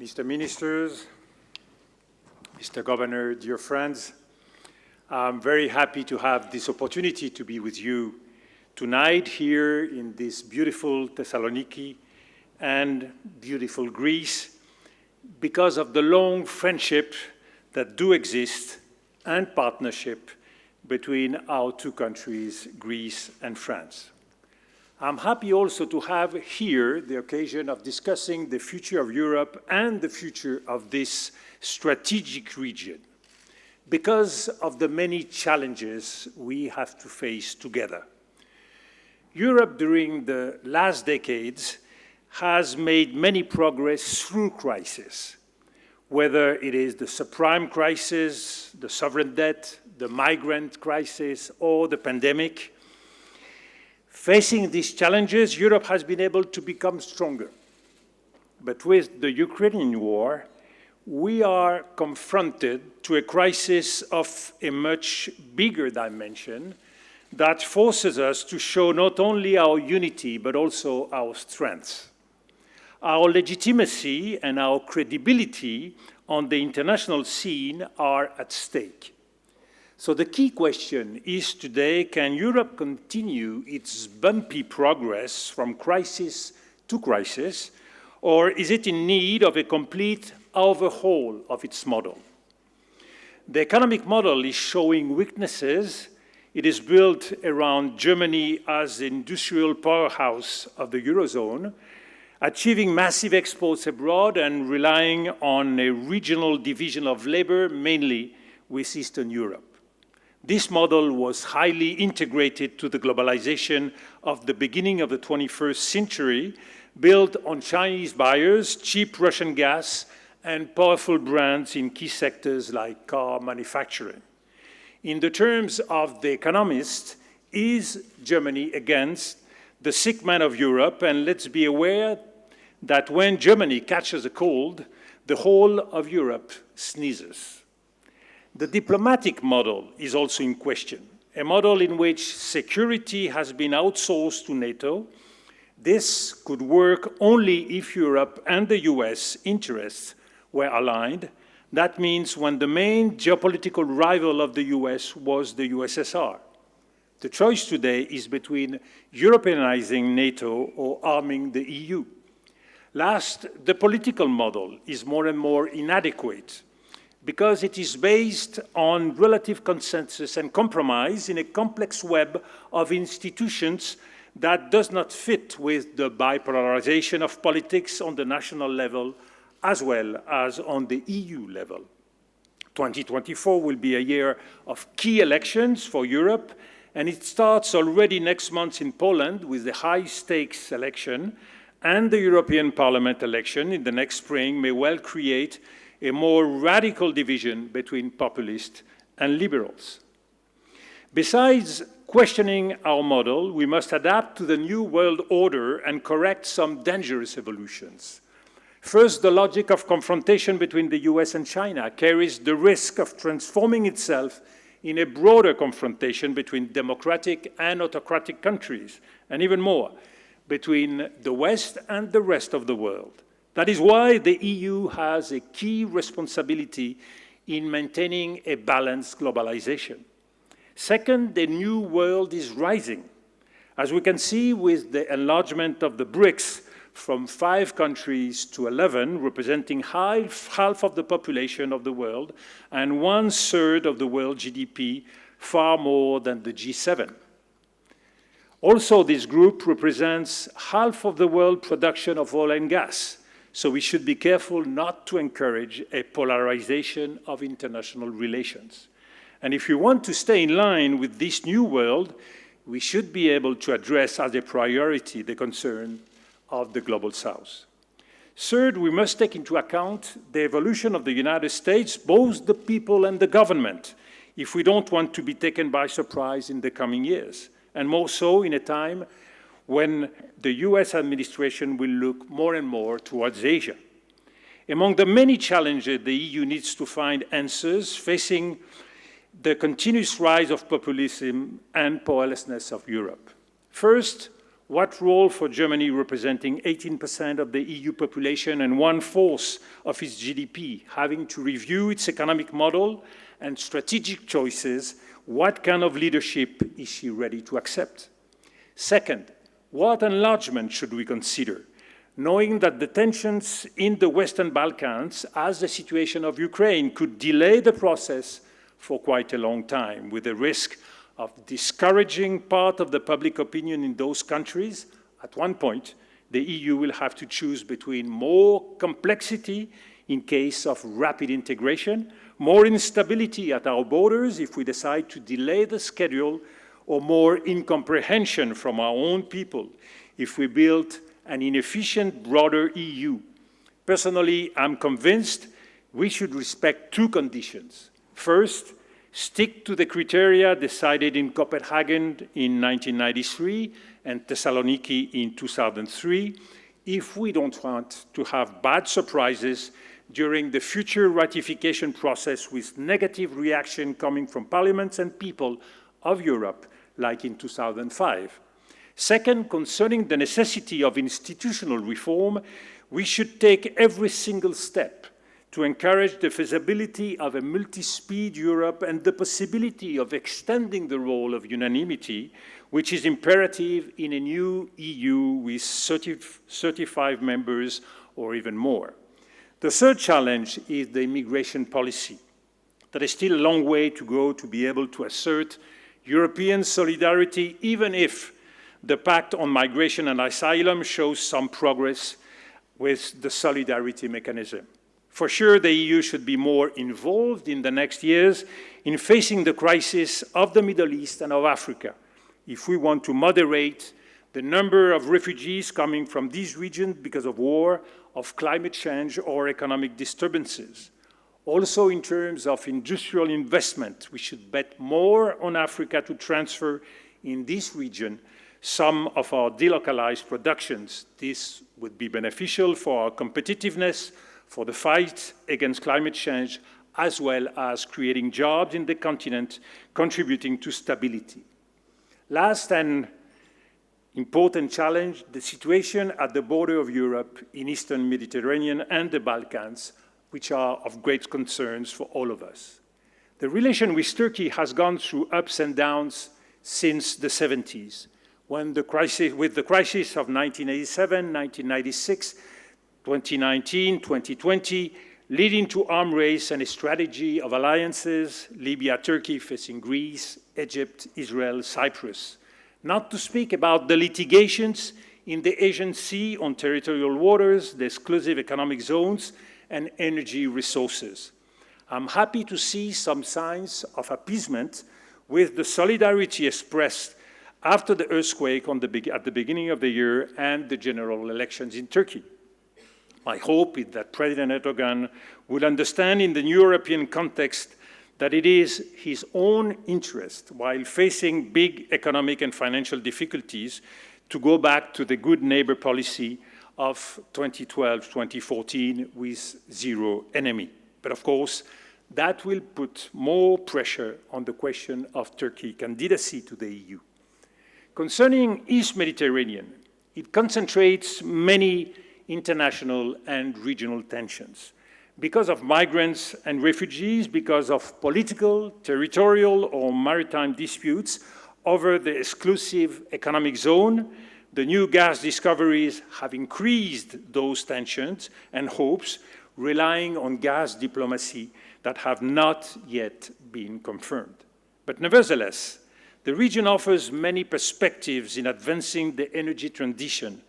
Mr. Ministers, Mr. Governor, dear friends, I'm very happy to have this opportunity to be with you tonight here in this beautiful Thessaloniki and beautiful Greece because of the long friendship that do exist and partnership between our two countries, Greece and France. I'm happy also to have here the occasion of discussing the future of Europe and the future of this strategic region because of the many challenges we have to face together. Europe during the last decades has made many progress through crisis, whether it is the subprime crisis, the sovereign debt, the migrant crisis, or the pandemic. Facing these challenges, Europe has been able to become stronger. But with the Ukrainian war, we are confronted to a crisis of a much bigger dimension that forces us to show not only our unity, but also our strengths. Our legitimacy and our credibility on the international scene are at stake. So the key question is today, can Europe continue its bumpy progress from crisis to crisis, or is it in need of a complete overhaul of its model? The economic model is showing weaknesses. It is built around Germany as the industrial powerhouse of the Eurozone, achieving massive exports abroad and relying on a regional division of labor, mainly with Eastern Europe. This model was highly integrated to the globalization of the beginning of the 21st century, built on Chinese buyers, cheap Russian gas, and powerful brands in key sectors like car manufacturing. In the terms of The Economist, is Germany against the sick man of Europe? And let's be aware that when Germany catches a cold, the whole of Europe sneezes. The diplomatic model is also in question, a model in which security has been outsourced to NATO. This could work only if Europe and the US interests were aligned. That means when the main geopolitical rival of the US was the USSR. The choice today is between Europeanizing NATO or arming the EU. Last, the political model is more and more inadequate because it is based on relative consensus and compromise in a complex web of institutions that does not fit with the bipolarization of politics on the national level as well as on the EU level. 2024 will be a year of key elections for Europe, and it starts already next month in Poland with the high-stakes election, and the European Parliament election in the next spring may well create a more radical division between populists and liberals. Besides questioning our model, we must adapt to the new world order and correct some dangerous evolutions. First, the logic of confrontation between the US and China carries the risk of transforming itself in a broader confrontation between democratic and autocratic countries, and even more, between the West and the rest of the world. That is why the EU has a key responsibility in maintaining a balanced globalization. Second, the new world is rising. As we can see with the enlargement of the BRICS from 5 countries to 11, representing half of the population of the world and 1/3 of the world GDP, far more than the G7. Also, this group represents half of the world production of oil and gas. So we should be careful not to encourage a polarization of international relations. And if we want to stay in line with this new world, we should be able to address as a priority the concern of the Global South. Third, we must take into account the evolution of the United States, both the people and the government, if we don't want to be taken by surprise in the coming years, and more so in a time when the US administration will look more and more towards Asia. Among the many challenges the EU needs to find answers facing the continuous rise of populism and powerlessness of Europe. First, What role for Germany, representing 18% of the EU population and 1/4 of its GDP, having to review its economic model and strategic choices? What kind of leadership is she ready to accept? Second, what enlargement should we consider? Knowing that the tensions in the Western Balkans, as the situation of Ukraine, could delay the process for quite a long time, with the risk of discouraging part of the public opinion in those countries. At one point, the EU will have to choose between more complexity in case of rapid integration, more instability at our borders if we decide to delay the schedule, or more incomprehension from our own people if we build an inefficient, broader EU. Personally, I'm convinced we should respect two conditions. First, stick to the criteria decided in Copenhagen in 1993 and Thessaloniki in 2003 if we don't want to have bad surprises during the future ratification process with negative reaction coming from parliaments and people of Europe, like in 2005. Second, concerning the necessity of institutional reform, we should take every single step to encourage the feasibility of a multi-speed Europe and the possibility of extending the role of unanimity, which is imperative in a new EU with 35 members or even more. The third challenge is the immigration policy. There is still a long way to go to be able to assert European solidarity, even if the Pact on Migration and Asylum shows some progress with the solidarity mechanism. For sure, the EU should be more involved in the next years in facing the crisis of the Middle East and of Africa, if we want to moderate the number of refugees coming from these regions because of war, of climate change, or economic disturbances. Also, in terms of industrial investment, we should bet more on Africa to transfer in this region some of our delocalized productions. This would be beneficial for our competitiveness, for the fight against climate change, as well as creating jobs in the continent, contributing to stability. Last and important challenge, the situation at the border of Europe in Eastern Mediterranean and the Balkans, which are of great concerns for all of us. The relation with Turkey has gone through ups and downs since the 70s, with the crisis of 1987, 1996, 2019, 2020, leading to arms race and a strategy of alliances, Libya, Turkey facing Greece, Egypt, Israel, Cyprus. Not to speak about the litigations in the Asian Sea on territorial waters, the exclusive economic zones, and energy resources. I'm happy to see some signs of appeasement with the solidarity expressed after the earthquake at the beginning of the year and the general elections in Turkey. My hope is that President Erdogan will understand in the new European context that it is his own interest, while facing big economic and financial difficulties, to go back to the good neighbor policy of 2012-2014 with zero enemy. But of course, that will put more pressure on the question of Turkey's candidacy to the EU. Concerning East Mediterranean, it concentrates many international and regional tensions. Because of migrants and refugees, because of political, territorial, or maritime disputes over the exclusive economic zone, the new gas discoveries have increased those tensions and hopes, relying on gas diplomacy that have not yet been confirmed. But nevertheless, the region offers many perspectives in advancing the energy transition,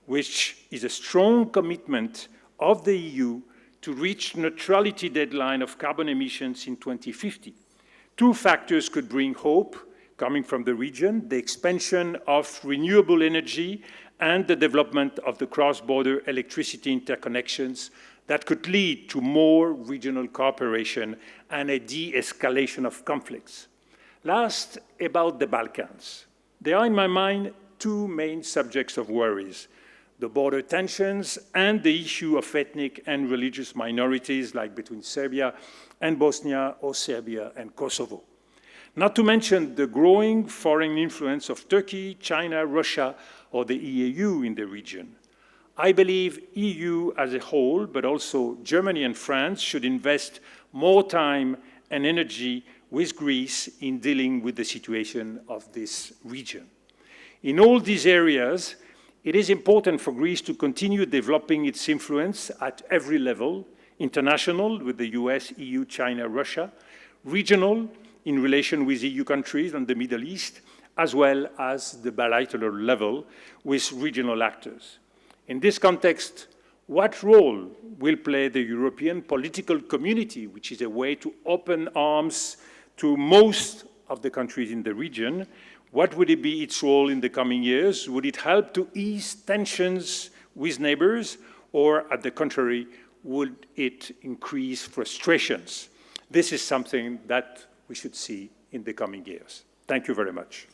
which is a strong commitment of the EU to reach neutrality deadline of carbon emissions in 2050. Two factors could bring hope coming from the region: the expansion of renewable energy and the development of the cross-border electricity interconnections that could lead to more regional cooperation and a de-escalation of conflicts. Last, about the Balkans. There are, in my mind, two main subjects of worries: the border tensions and the issue of ethnic and religious minorities, like between Serbia and Bosnia, or Serbia and Kosovo. Not to mention the growing foreign influence of Turkey, China, Russia or the EAU in the region. I believe EU as a whole, but also Germany and France, should invest more time and energy with Greece in dealing with the situation of this region. In all these areas, it is important for Greece to continue developing its influence at every level: international, with the US, EU, China, Russia; regional, in relation with EU countries and the Middle East, as well as the bilateral level with regional actors. In this context, what role will play the European political community, which is a way to open arms to most of the countries in the region? What would it be its role in the coming years? Would it help to ease tensions with neighbors, or at the contrary, would it increase frustrations? This is something that we should see in the coming years. Thank you very much.